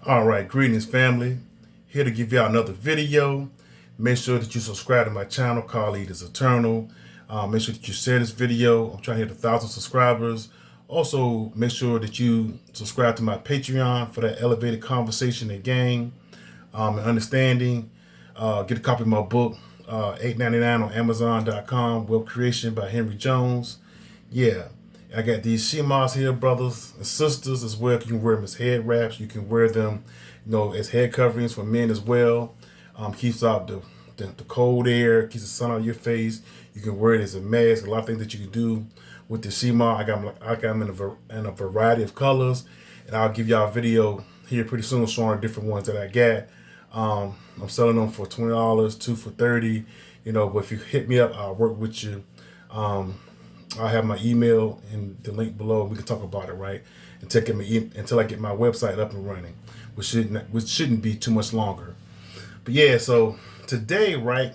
All right, greetings, family. Here to give y'all another video. Make sure that you subscribe to my channel, Colleague is Eternal. Make sure that you share this video. I'm trying to hit 1,000 subscribers. Also, make sure that you subscribe to my Patreon for that elevated conversation and game and understanding. Get a copy of my book, $8.99 on Amazon.com, Wealth Creation by Henry Jones. Yeah. I got these shimas here, brothers and sisters, as well. You can wear them as head wraps. You can wear them, as head coverings for men as well. Keeps out the cold air, keeps the sun out of your face. You can wear it as a mask. A lot of things that you can do with the shima. I got them in a variety of colors, and I'll give y'all a video here pretty soon showing the different ones that I got. I'm selling them for $20, two for $30. But if you hit me up, I'll work with you. I'll have my email in the link below. We can talk about it, right? Until I get my website up and running, which shouldn't be too much longer. But yeah, so today, right,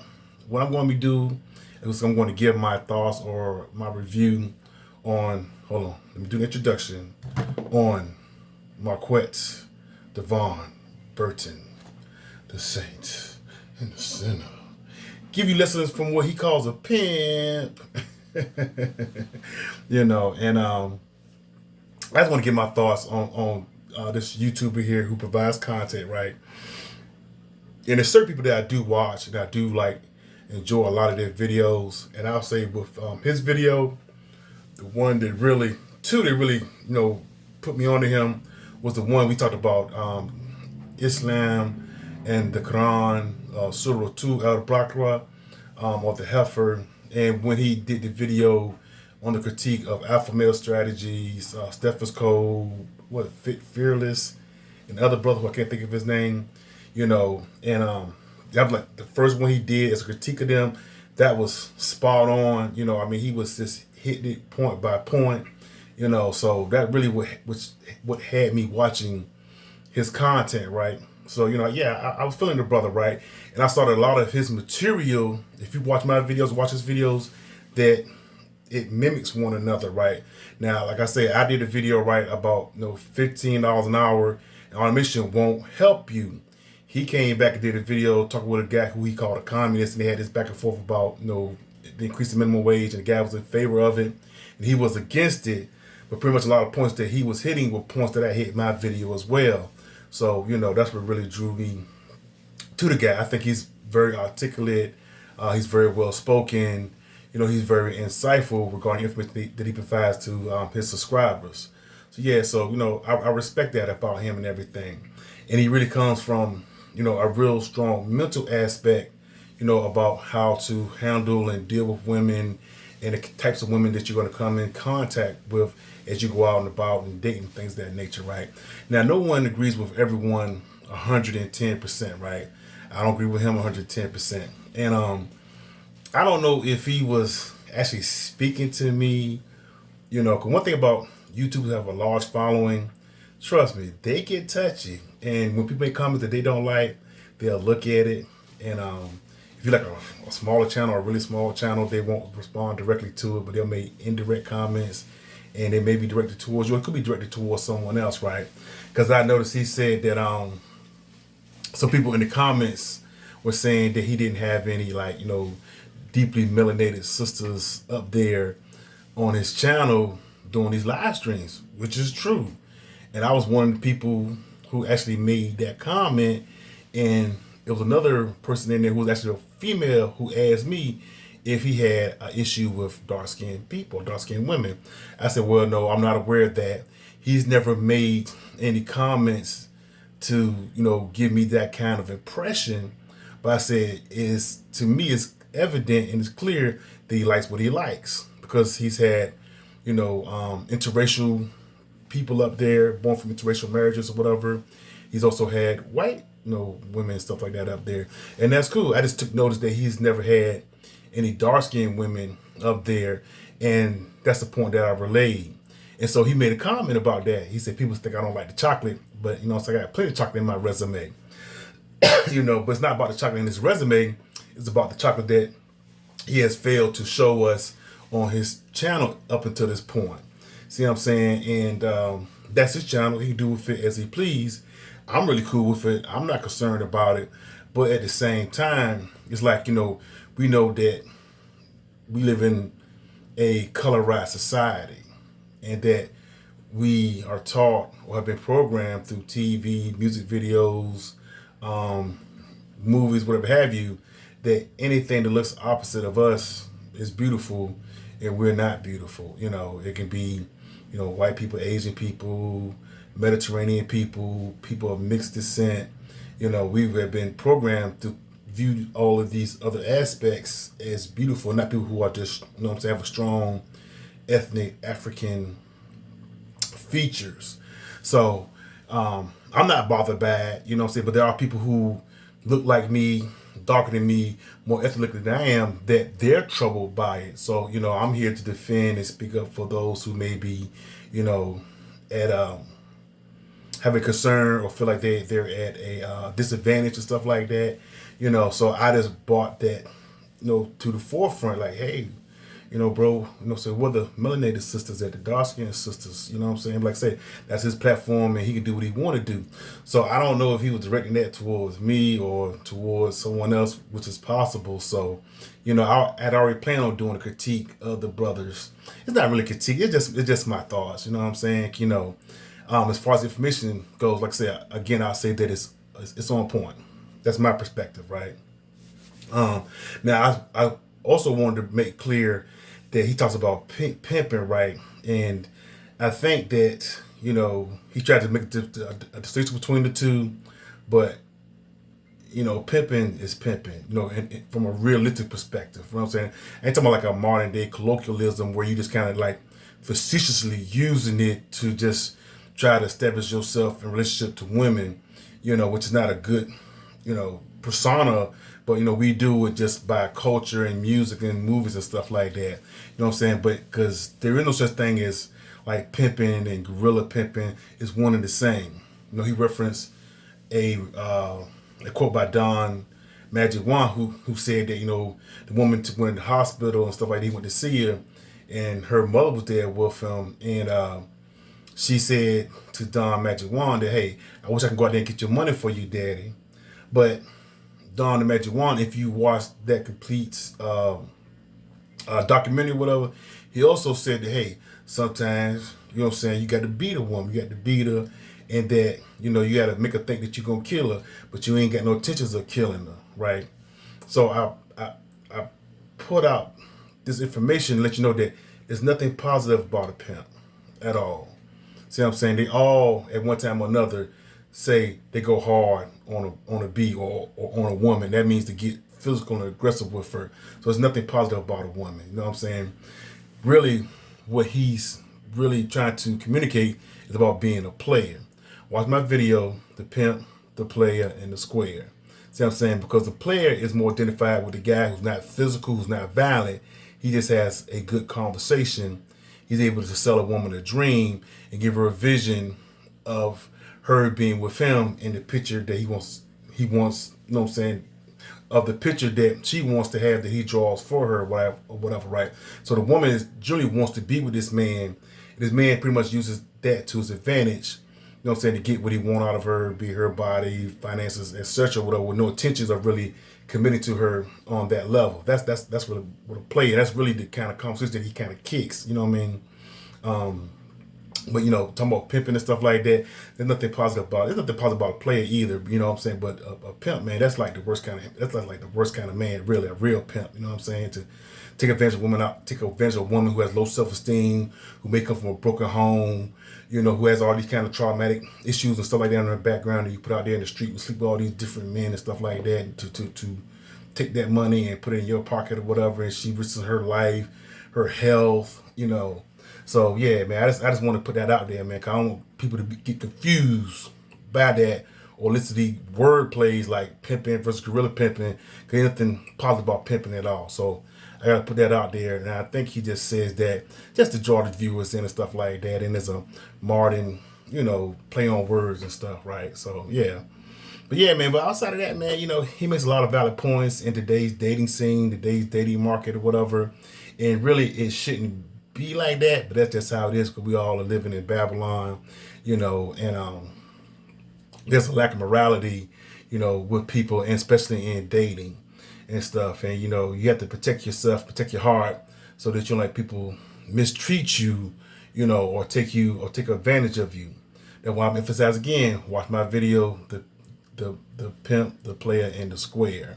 what I'm going to do is I'm going to give my thoughts or my review on, hold on, let me do the introduction, on Marquette Devon Burton, the saint and the sinner. Give you lessons from what he calls a pimp. And I just want to get my thoughts on this YouTuber here who provides content, right? And there's certain people that I do watch and I do enjoy a lot of their videos. And I'll say with his video, the one that really put me onto him was the one we talked about, Islam and the Quran, Surah 2 al-Baqarah, or the heifer. And when he did the video on the critique of alpha male strategies, Stephens Code, Fearless, and the other brother who I can't think of his name, and that was the first one he did as a critique of them. That was spot on. He was just hitting it point by point, so that really what had me watching his content, right? So, I was feeling the brother, right? And I saw that a lot of his material, if you watch my videos, watch his videos, that it mimics one another, right? Now, like I said, I did a video, right, about, $15 an hour, and automation won't help you. He came back and did a video talking with a guy who he called a communist, and they had this back and forth about, the increase in minimum wage, and the guy was in favor of it, and he was against it. But pretty much a lot of points that he was hitting were points that I hit my video as well. So, that's what really drew me to the guy. I think he's very articulate. He's very well spoken. He's very insightful regarding information that he provides to his subscribers. So, I respect that about him and everything. And he really comes from, a real strong mental aspect, about how to handle and deal with women and the types of women that you're going to come in contact with as you go out and about and dating, things of that nature, right? Now, no one agrees with everyone 110%, right? I don't agree with him 110%. And I don't know if he was actually speaking to me, because one thing about YouTube have a large following, trust me, they get touchy. And when people make comments that they don't like, they'll look at it. And if you like a smaller channel or a really small channel, they won't respond directly to it, but they'll make indirect comments, and they may be directed towards you. It could be directed towards someone else, right? Because I noticed he said that some people in the comments were saying that he didn't have any deeply melanated sisters up there on his channel doing these live streams, which is true. And I was one of the people who actually made that comment, and there was another person in there who was actually a female who asked me if he had an issue with dark-skinned people, dark-skinned women. I said, well, no, I'm not aware of that. He's never made any comments to, give me that kind of impression. But I said, to me, it's evident and it's clear that he likes what he likes, because he's had, interracial people up there, born from interracial marriages or whatever. He's also had white, women and stuff like that up there. And that's cool. I just took notice that he's never had any dark-skinned women up there. And that's the point that I relayed. And so he made a comment about that. He said, people think I don't like the chocolate, but, so I got plenty of chocolate in my resume. But it's not about the chocolate in his resume. It's about the chocolate that he has failed to show us on his channel up until this point. See what I'm saying? And That's his channel. He can do with it as he please. I'm really cool with it. I'm not concerned about it. But at the same time, it's like, we know that we live in a colorized society, and that we are taught or have been programmed through TV, music videos, um, movies, whatever have you, that anything that looks opposite of us is beautiful, and we're not beautiful. It can be, white people, Asian people, Mediterranean people, people of mixed descent. We have been programmed to view all of these other aspects as beautiful, not people who are just, have a strong ethnic African features. So I'm not bothered by it, but there are people who look like me, darker than me, more ethnically than I am, that they're troubled by it. So, I'm here to defend and speak up for those who may be, at have a concern or feel like they're at a disadvantage and stuff like that. So I just brought that, to the forefront, like, hey, bro, so we're the melanated sisters at the dark skinned sisters, what I'm saying? Like I say, that's his platform and he can do what he want to do. So I don't know if he was directing that towards me or towards someone else, which is possible. So, I had already planned on doing a critique of the brothers. It's not really critique, it's just my thoughts, what I'm saying? As far as information goes, like I said, again, I'll say that it's on point. That's my perspective, right? Now, I also wanted to make clear that he talks about pimping, right? And I think that, he tried to make a distinction between the two, but, pimping is pimping, and from a realistic perspective. You know what I'm saying? I ain't talking about like a modern day colloquialism where you just kind of like facetiously using it to just try to establish yourself in relationship to women, which is not a good, persona, but we do it just by culture and music and movies and stuff like that. You know what I'm saying? But because there is no such thing as like pimping and guerrilla pimping is one and the same. He referenced a quote by Don Magic Juan who said that the woman went to the hospital and stuff like that. He went to see her, and her mother was there with him, and she said to Don Magic Juan that, hey, I wish I could go out there and get your money for you, Daddy. But Don the Magic Juan, if you watch that complete documentary or whatever, he also said that, hey, sometimes, you got to beat a woman. You got to beat her, and that, you got to make her think that you're going to kill her, but you ain't got no intentions of killing her, right? So I put out this information to let you know that there's nothing positive about a pimp at all. See what I'm saying? They all, at one time or another, say they go hard on a bee or on a woman. That means to get physical and aggressive with her. So there's nothing positive about a woman. You know what I'm saying? Really, what he's really trying to communicate is about being a player. Watch my video, the pimp, the player, and the square. See what I'm saying? Because the player is more identified with the guy who's not physical, who's not violent. He just has a good conversation. He's able to sell a woman a dream and give her a vision of her being with him in the picture that he wants, you know what I'm saying, of the picture that she wants to have, that he draws for her, whatever, right? So the woman generally wants to be with this man, and this man pretty much uses that to his advantage, you know what I'm saying, to get what he wants out of her, be her body, finances, etc., whatever, with no intentions of really committing to her on that level. That's what a player, that's really the kind of conversation that he kind of kicks, you know what I mean? But talking about pimping and stuff like that, there's nothing positive about it. There's nothing positive about a player either, you know what I'm saying? But a pimp, man, that's like the worst kind of man, really, a real pimp, you know what I'm saying? To take advantage of a woman who has low self-esteem, who may come from a broken home, who has all these kind of traumatic issues and stuff like that in her background, that you put out there in the street and sleep with all these different men and stuff like that, to take that money and put it in your pocket or whatever, and she risks her life, her health, So yeah, man, I just want to put that out there, man, because I don't want people to get confused by that or listen to these word plays like pimping versus guerrilla pimping, because there's nothing positive about pimping at all. So I gotta put that out there, and I think he just says that just to draw the viewers in and stuff like that, and there's a modern, play on words and stuff, right? So yeah. But yeah, man, but outside of that, man, he makes a lot of valid points in today's dating scene, today's dating market or whatever. And really, it shouldn't be like that, but that's just how it is because we all are living in Babylon, and there's a lack of morality, with people, and especially in dating and stuff. And you have to protect yourself, protect your heart, so that you don't let people mistreat you, or take advantage of you. That's why I'm emphasizing again. Watch my video, the pimp, the player, and the square.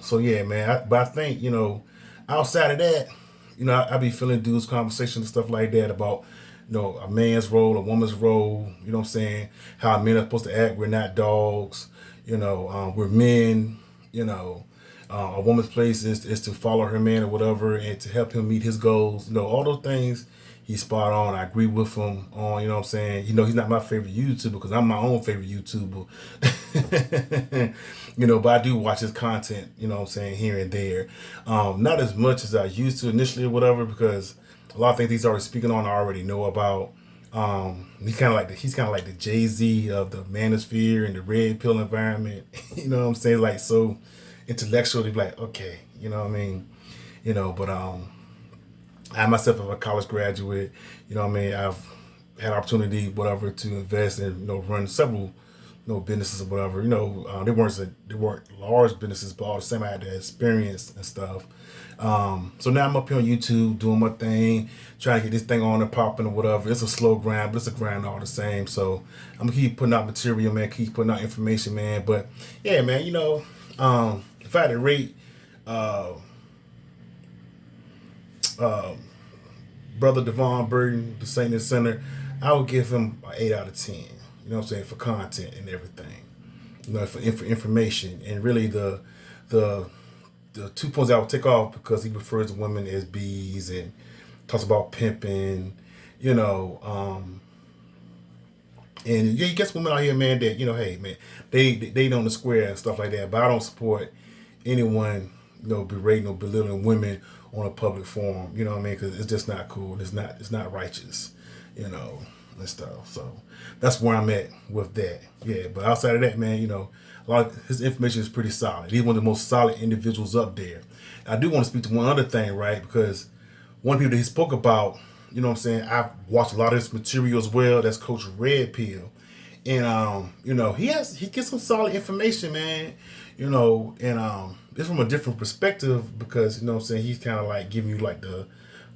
So yeah, man. But I think outside of that, I be feeling dudes' conversations and stuff like that about a man's role, a woman's role. You know what I'm saying? How men are supposed to act. We're not dogs. We're men. A woman's place is to follow her man or whatever, and to help him meet his goals. All those things. He's spot on. I agree with him on, what I'm saying? He's not my favorite YouTuber because I'm my own favorite YouTuber. But I do watch his content, what I'm saying, here and there. Not as much as I used to initially or whatever, because a lot of things he's already speaking on I already know about. He's kind of like the Jay-Z of the manosphere and the red pill environment. You know what I'm saying? Like, so intellectually, like, okay, you know what I mean? But I myself am a college graduate. I've had opportunity, whatever, to invest and run several, businesses or whatever. They weren't large businesses, but all the same I had the experience and stuff. So now I'm up here on YouTube doing my thing, trying to get this thing on and popping or whatever. It's a slow grind, but it's a grind all the same. So I'm gonna keep putting out material, man. Keep putting out information, man. But yeah, man. If I had to rate. Brother Devon Burton, the Saint and Sinner, I would give him an 8 out of 10. You know what I'm saying? For content and everything. For information. And really the 2 points I would take off because he refers to women as bees and talks about pimping, and yeah, you get women out here, man, that, hey, man, they on the square and stuff like that. But I don't support anyone, berating or belittling women on a public forum, you know what I mean? Because it's just not cool. It's not righteous, and stuff. So that's where I'm at with that. Yeah, but outside of that, man, a lot of his information is pretty solid. He's one of the most solid individuals up there. I do want to speak to one other thing, right? Because one of the people that he spoke about, you know what I'm saying, I've watched a lot of his material as well. That's Coach Red Pill. And he gets some solid information, man. And it's from a different perspective because, what I'm saying, he's kind of like giving you like the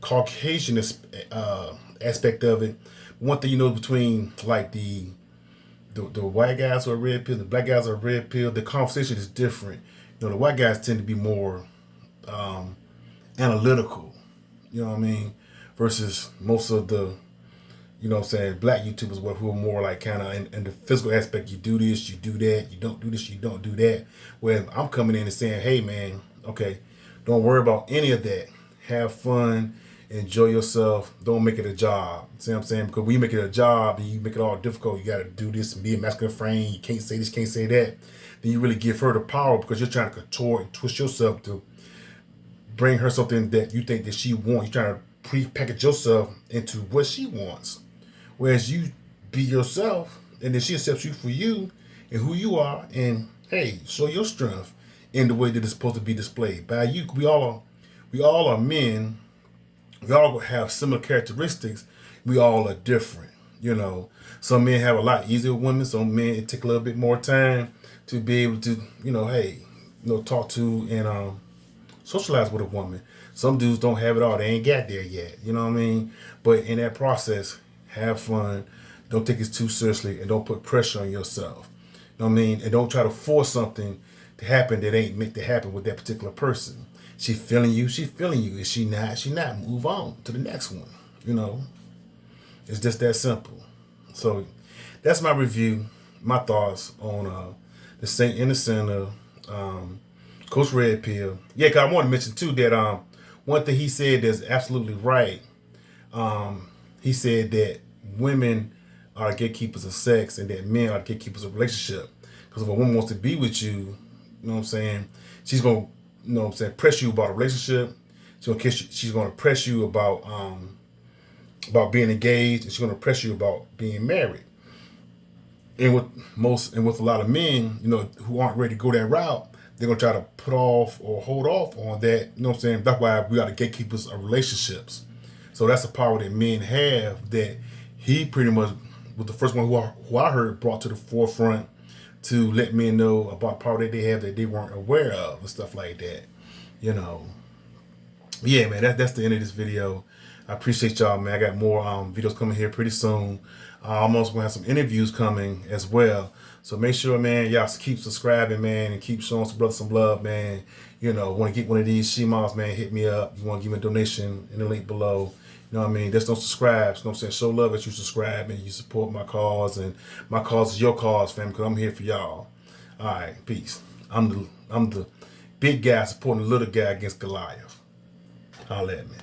Caucasian aspect of it. One thing between like the white guys who are red pill, the black guys are red pill, the conversation is different. The white guys tend to be more analytical, you know what I mean, versus most of the, black YouTubers who are more like kind of in the physical aspect. You do this, you do that, you don't do this, you don't do that. Where I'm coming in and saying, hey man, okay, don't worry about any of that. Have fun, enjoy yourself. Don't make it a job. See what I'm saying? Because when you make it a job and you make it all difficult, you got to do this and be a masculine frame. You can't say this, can't say that. Then you really give her the power because you're trying to contort and twist yourself to bring her something that you think that she wants. You're trying to pre-package yourself into what she wants. Whereas you be yourself, and then she accepts you for you and who you are, and hey, show your strength in the way that it's supposed to be displayed by you. We all are men. We all have similar characteristics. We all are different. Some men have a lot easier with women. Some men it take a little bit more time to be able to, talk to and socialize with a woman. Some dudes don't have it all. They ain't got there yet. You know what I mean? But in that process, have fun. Don't take it too seriously, and don't put pressure on yourself. You know what I mean? And don't try to force something to happen that ain't meant to happen with that particular person. She feeling you. Is she not? She not. Move on to the next one. It's just that simple. So that's my review, my thoughts on the Saint and the Sinner, Coach Red Pill. Yeah, because I want to mention too that one thing he said that's absolutely right. He said that women are gatekeepers of sex and that men are gatekeepers of relationship. Because if a woman wants to be with you, you know what I'm saying, she's going to, press you about a relationship. She's going to press you about being engaged, and she's going to press you about being married. And with a lot of men, who aren't ready to go that route, they're going to try to put off or hold off on that. You know what I'm saying? That's why we are the gatekeepers of relationships. So that's a power that men have that he pretty much was the first one who I heard brought to the forefront to let men know about power that they have that they weren't aware of and stuff like that. You know, yeah, man, that's the end of this video. I appreciate y'all, man. I got more videos coming here pretty soon. I'm also gonna have some interviews coming as well. So make sure, man, y'all keep subscribing, man, and keep showing some brother some love, man. You know, want to get one of these she-moms, man, hit me up. You want to give me a donation in the link below. You know what I mean? Just don't subscribe. You know what I'm saying? Show love as you subscribe and you support my cause, and my cause is your cause, fam, because I'm here for y'all. All right, peace. I'm the big guy supporting the little guy against Goliath. Holla at me.